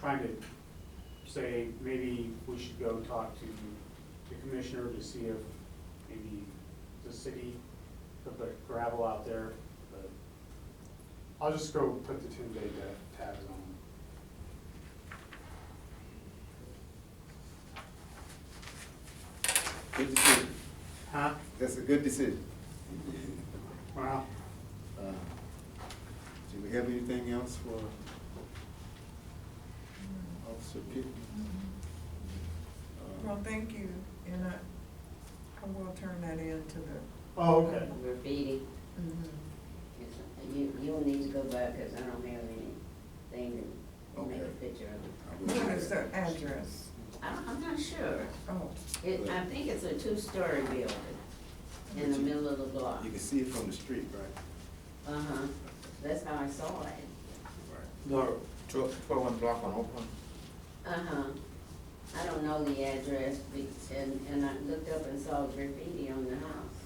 kind of say maybe we should go talk to the commissioner to see if maybe the city put the gravel out there, but I'll just go put the 10-day tabs on. Good decision. Huh? That's a good decision. Wow. Do we have anything else for Officer Pittman? Well, thank you, and I will turn that in to the. Oh, okay. Graffiti, you'll need to go back, cause I don't have anything to make a Okay. picture of it. I will do What is that. the address? I'm not sure. Oh, I think it's a 2-story building in the middle of the block. You can see it from the street, right? Uh-huh, that's how I saw it. Right. The 12 block on Oakland. Uh-huh, I don't know the address, and I looked up and saw graffiti on the house.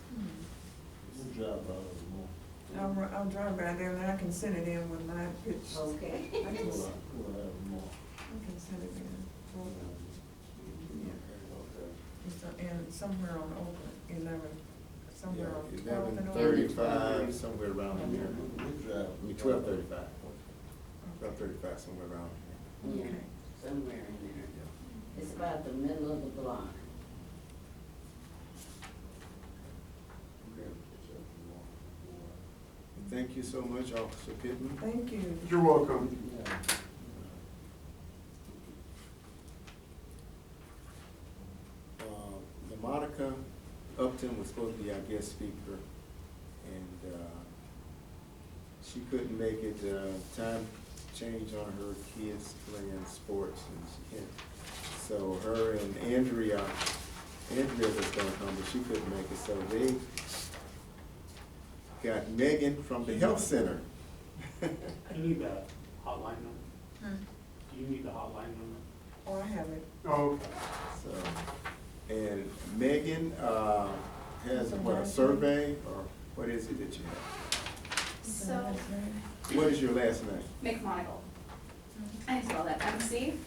I'll drive by there and I can send it in with my pictures. Okay. I can send it in. It's in somewhere on Oakland, 11, somewhere on 12th and Oakland. 11:35, somewhere around here. I mean, 12:35. 12:35, somewhere around here. Yeah, Okay. somewhere in there. It's about the middle of the block. Okay. Thank you so much, Officer Pittman. Thank you. You're welcome. LaMonica Upton was supposed to be our guest speaker, and she couldn't make it. Time changed on her kids playing sports, and she can't. So her and Andrea was gonna come, but she couldn't make it, so they got Megan from the health center. You need the hotline number? Hmm. Do you need the hotline number? Oh, I have it. Oh, okay. So, and Megan, has what, a survey, or what is it that you have? So, What is your last name? McMonigle. I spell that MC,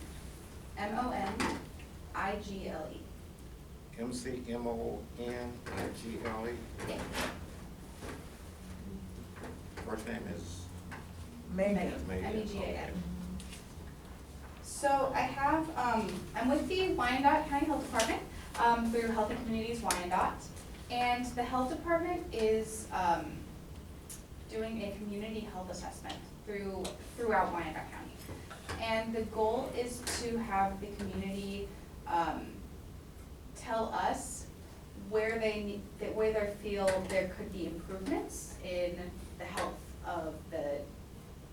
MONIGLE. MCMONIGLE. Yeah. First name is Megan. Megan. MEGAN. So I have, I'm with the Wyandotte County Health Department, through Health and Communities Wyandotte. And the health department is, doing a community health assessment throughout Wyandotte County. And the goal is to have the community, tell us where they feel there could be improvements in the health of the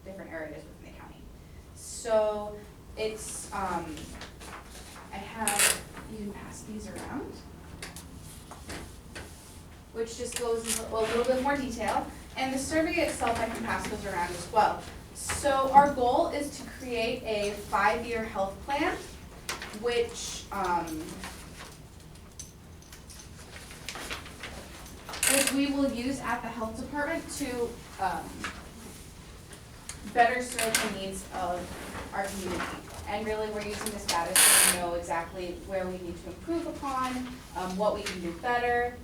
different areas within the county. So it's, I have, you can pass these around, which just goes into a little bit more detail. And the survey itself, I can pass those around as well. So our goal is to create a 5-year health plan, which we will use at the health department to better serve the needs of our community. And really, we're using this data so we know exactly where we need to improve upon, what we can do better,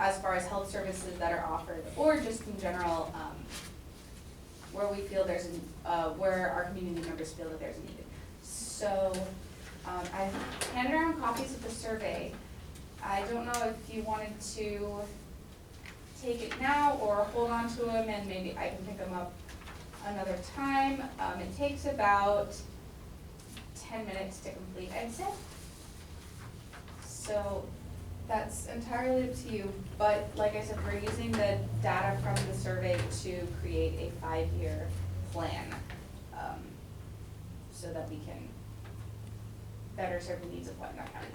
as far as health services that are offered, or just in general, where we feel there's, where our community members feel that there's a need. So, I've handed around copies of the survey. I don't know if you wanted to take it now or hold on to them and maybe I can pick them up another time. It takes about 10 minutes to complete, I'd say. So that's entirely up to you, but like I said, we're using the data from the survey to create a 5-year plan, so that we can better serve the needs of Wyandotte County.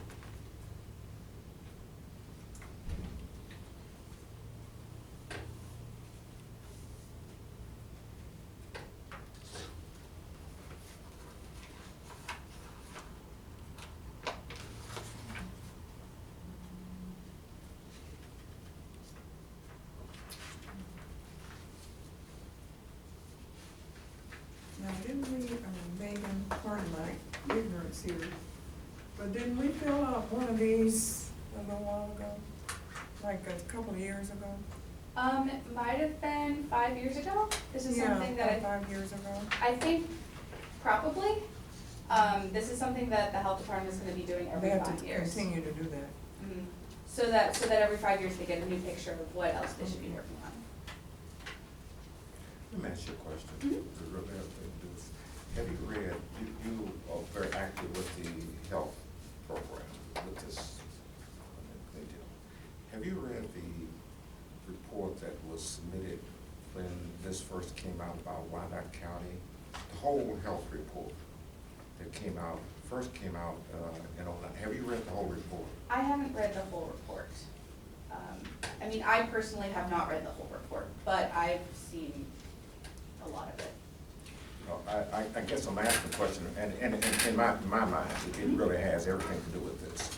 Now, didn't we, make ignorance here. But didn't we fill out one of these a little while ago? Like a couple of years ago? It might have been 5 years ago. This is something Yeah, that about 5 years ago. I think probably. This is something that the health department is gonna be doing every They have 5 to years. continue to do that. Mhm. So that every 5 years they get a new picture of what else they should be working on. Let me ask you a question. Mhm. The real bad thing is, have you read, you are very active with the health program, with this, they do. Have you read the report that was submitted when this first came out about Wyandotte County? The whole health report that came out, first came out, in '09. Have you read the whole report? I haven't read the whole report. I mean, I personally have not read the whole report, but I've seen a lot of it. I guess I'm asking the question, and in my mind, it really has everything to do with this.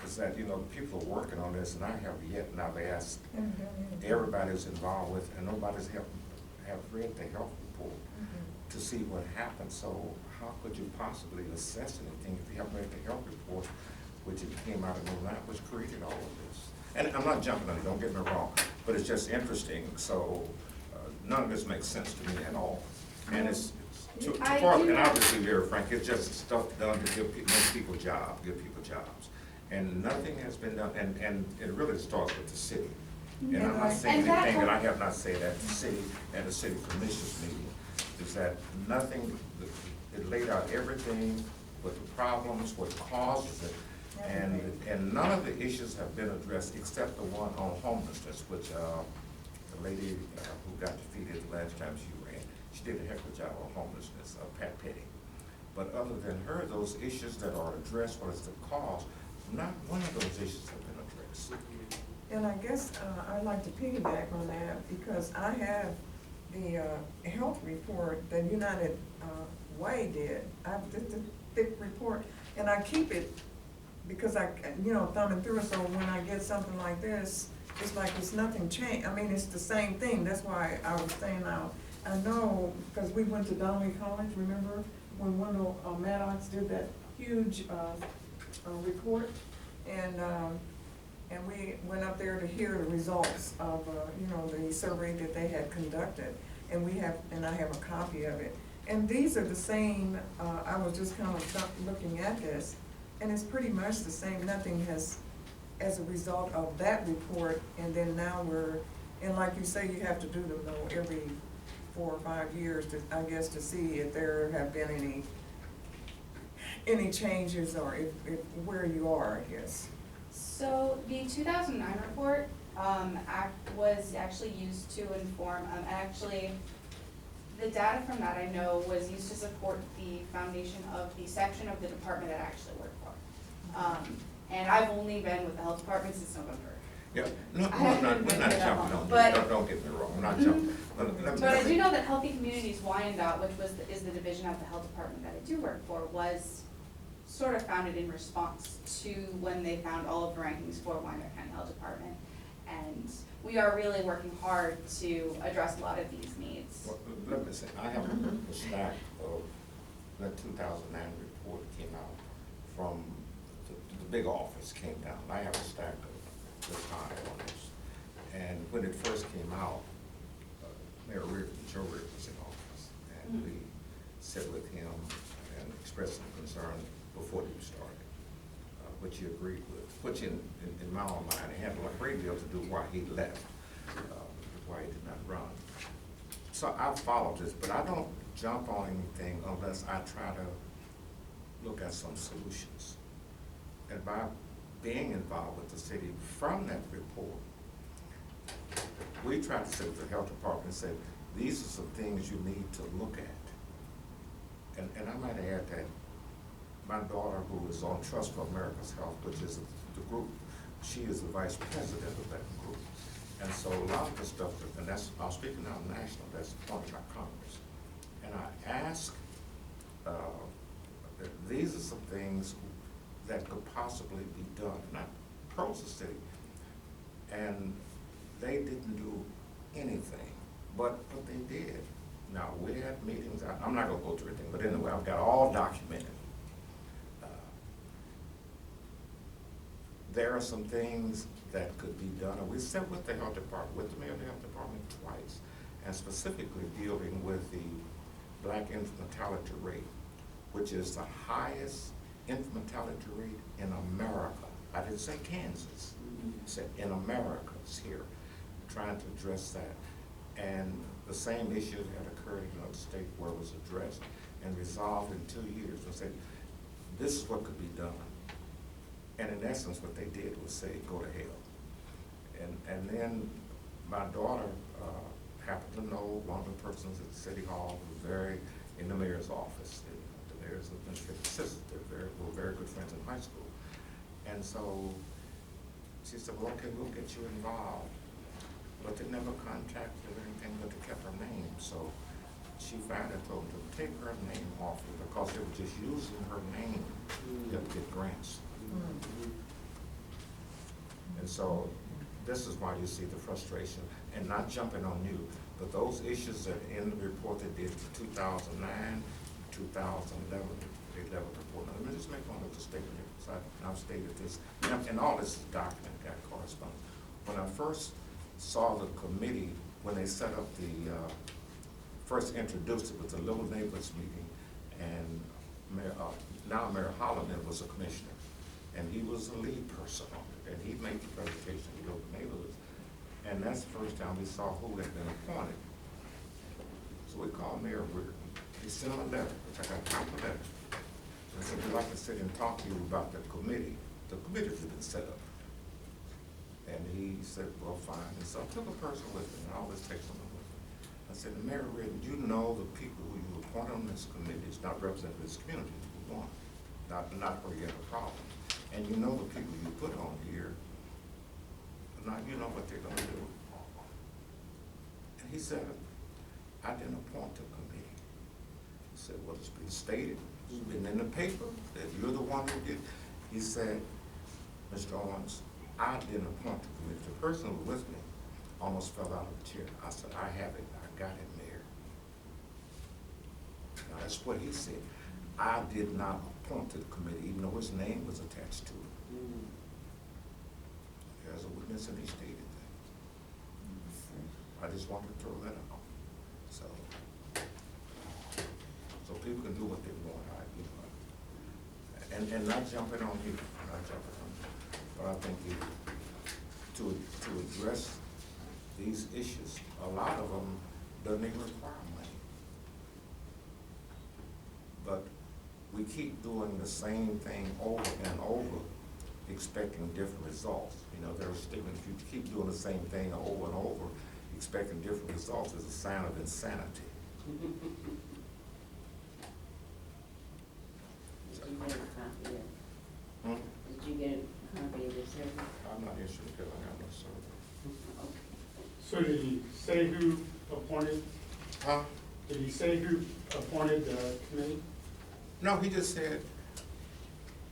Is that, you know, people are working on this, and I have yet, now they ask, everybody's involved with, and nobody's have read the health report to see what happened. So how could you possibly assess anything if you haven't read the health report, which it came out in '09, which created all of this? And I'm not jumping on it, don't get me wrong, but it's just interesting. So none of this makes sense to me at all. And it's, I and do I'll know- just be very frank, it's just stuff done to make people jobs, give people jobs. And nothing has been done, and it really starts with the city. And I'm not saying And that anything that I whole- have not said at the city, at the city commissioners meeting, is that nothing, it laid out everything, what the problems, what causes it. And none of the issues have been addressed except the one on homelessness, which, the lady who got defeated the last time she ran, she did a heck of a job on homelessness, Pat Petty. But other than her, those issues that are addressed, what is the cause, not one of those issues have been addressed. And I guess I'd like to piggyback on that because I have the health report that United Way did. I did the thick report, and I keep it because thumbing through it, so when I get something like this, it's like it's nothing changed. I mean, it's the same thing. That's why I was saying I know, because we went to Donnelly College, remember? When Wendell Maddox did that huge report, and we went up there to hear the results of, the survey that they had conducted. And I have a copy of it. And these are the same, I was just kind of looking at this, and it's pretty much the same. Nothing has, as a result of that report, and then now and like you say, you have to do them though every 4 or 5 years to, I guess, to see if there have been any changes or if where you are, I guess. So the 2009 report was actually used to inform, the data from that I know was used to support the foundation of the section of the department that I actually work for. And I've only been with the health department since November. Yeah, no, I we're haven't not been here that jumping long, on but- you, don't get me wrong, I'm not jumping. But I do know that Healthy Communities Wyandotte, which is the division of the health department that I do work for, was sort of founded in response to when they found all of the rankings for Wyandotte County Health Department. And we are really working hard to address a lot of these needs. Well, let me say, I have a stack of that 2009 report came out from the big office came down. I have a stack of this high on this. And when it first came out, Mayor Reardon, Joe Reardon was in office. And we sat with him and expressed some concern before he started, which he agreed with, which in my own mind, it had a great deal to do why he left, why he did not run. So I followed this, but I don't jump on anything unless I try to look at some solutions. And by being involved with the city from that report, we tried to sit with the health department and say, these are some things you need to look at. And I might add that my daughter, who is on Trust for America's Health, which is the group, she is the vice president of that group. And so a lot of the stuff, and that's, I'm speaking now national, that's appointed by Congress. And I ask, these are some things that could possibly be done, and I approached the city, and they didn't do anything, but they did. Now, we had meetings, I'm not gonna go through everything, but anyway, I've got all documented. There are some things that could be done, and we sat with the health department, with the mayor of the health department twice, and specifically dealing with the black infant mortality rate, which is the highest infant mortality rate in America. I didn't say Kansas, I said in America, it's here, trying to address that. And the same issue that occurred in another state where it was addressed and resolved in 2 years. I said, this is what could be done. And in essence, what they did was say, go to hell. And then my daughter happened to know one of the persons at City Hall who was very, in the mayor's office. The mayor's administrative assistant, we're very good friends in high school. And so she said, well, okay, we'll get you involved. But they never contacted or anything, but they kept her name. So she finally told them to take her name off it because they were just using her name to get grants. And so this is why you see the frustration, and not jumping on you, but those issues that in the report they did for 2009, 2011, the 11th report. Now, let me just make one other statement here, because I've stated this, and all this is documented, got correspondence. When I first saw the committee, when they set up the, first introduced it with the Little Neighbors meeting, and now Mayor Holliday was a commissioner. And he was the lead person on it, and he made the presentation to Little Neighbors. And that's the first time we saw who had been appointed. So we called Mayor Reardon. He sent him a letter, which I got a copy of the letter. And I said, we'd like to sit and talk to you about the committee. The committees have been set up. And he said, well, fine. And so I took a person with me, and I always take someone with me. I said, Mayor Reardon, you know the people who you appoint on this committee is not representing this community, number one. Not where you have a problem. And you know the people you put on here, now you know what they're gonna do. And he said, I didn't appoint the committee. He said, well, it's been stated, it's been in the paper, that you're the one who did. He said, Mr. Owens, I didn't appoint the committee. The person who was with me almost fell out of the chair. I said, I have it, I got it, Mayor. Now, that's what he said. I did not appoint to the committee, even though his name was attached to it. As a witness, and he stated that. I just wanted to throw that out. So people can do what they want, and not jumping on you, not jumping on you. But I think to address these issues, a lot of them doesn't even require money. But we keep doing the same thing over and over, expecting different results. You know, there's a statement, if you keep doing the same thing over and over, expecting different results is a sign of insanity. Did you get a copy of, did you get a copy of the survey? I'm not interested in filling out no survey. So did he say who appointed, Huh? did he say who appointed the committee? No, he just said,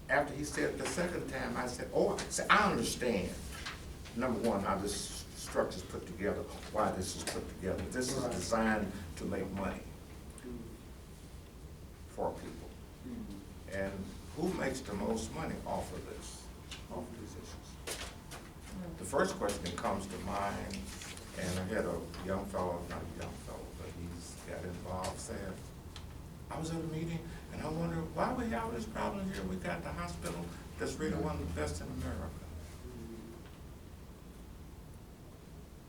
after he said the second time, I said, oh, I understand. Number one, how this structure's put together, why this is put together. This is designed to make money for people. And who makes the most money off of this, off of these issues? The first question that comes to mind, and I had a young fellow, not a young fellow, but he's got involved, said, I was at a meeting, and I wonder why we have this problem here. We got the hospital that's really one of the best in America.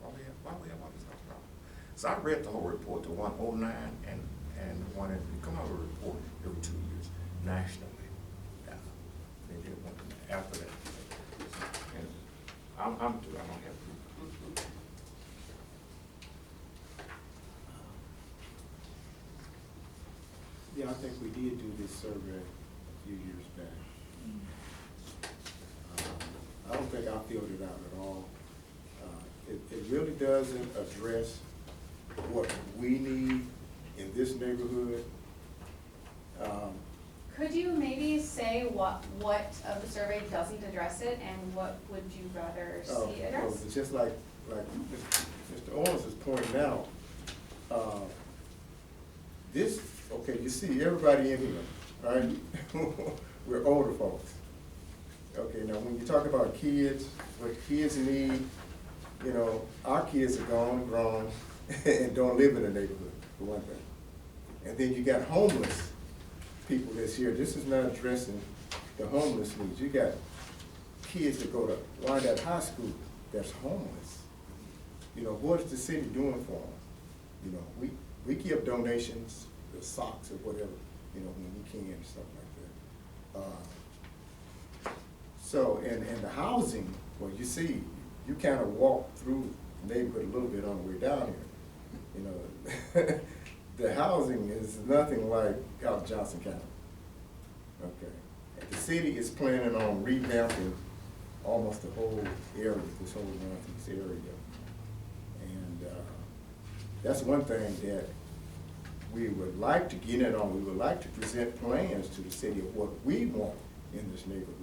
Why we have all this other problem? So I read the whole report, the 109 and the one that we come out with a report every 2 years nationally. Yeah. They did one after that. And I'm through. I don't have to. Yeah, I think we did do this survey a few years back. I don't think I filled it out at all. It really doesn't address what we need in this neighborhood. Could you maybe say what of the survey doesn't address it, and what would you rather see addressed? Well, it's just like Mr. Owens is pointing out, this, okay, you see, everybody in here, all right? We're older folks. Okay, now when you talk about kids, what kids need, you know, our kids are gone and grown and don't live in the neighborhood, for one thing. And then you got homeless people that's here. This is not addressing the homeless needs. You got kids that go to Wyandotte High School that's homeless. You know, what is the city doing for them? You know, we give donations, the socks or whatever, you know, when we can and stuff like that. So, and the housing, well, you see, you kind of walk through the neighborhood a little bit on the way down here. You know, the housing is nothing like out Johnson County. Okay. And the city is planning on revamping almost the whole area, this whole northeast area. And that's one thing that we would like to get in on. We would like to present plans to the city of what we want in this neighborhood.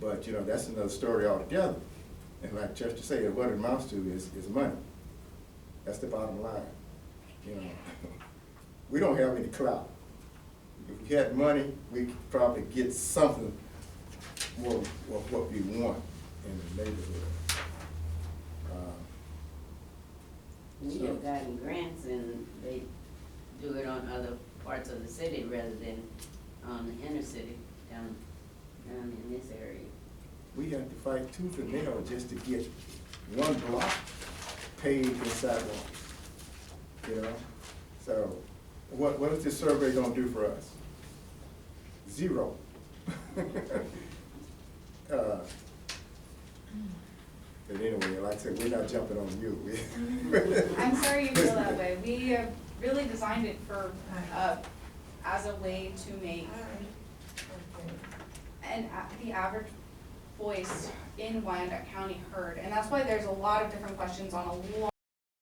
But, you know, that's another story altogether. And like Chester said, what it amounts to is money. That's the bottom line. You know, we don't have any clout. If we had money, we could probably get something more of what we want in the neighborhood. We have gotten grants and they do it on other parts of the city rather than on the inner city, down in this area. We had to fight tooth and nail just to get one block paved in sidewalks, you know? So what is this survey gonna do for us? Zero. But anyway, like I said, we're not jumping on you. I'm sorry you feel that way. We really designed it for, as a way to make the average voice in Wyandotte County heard. And that's why there's a lot of different questions on a lot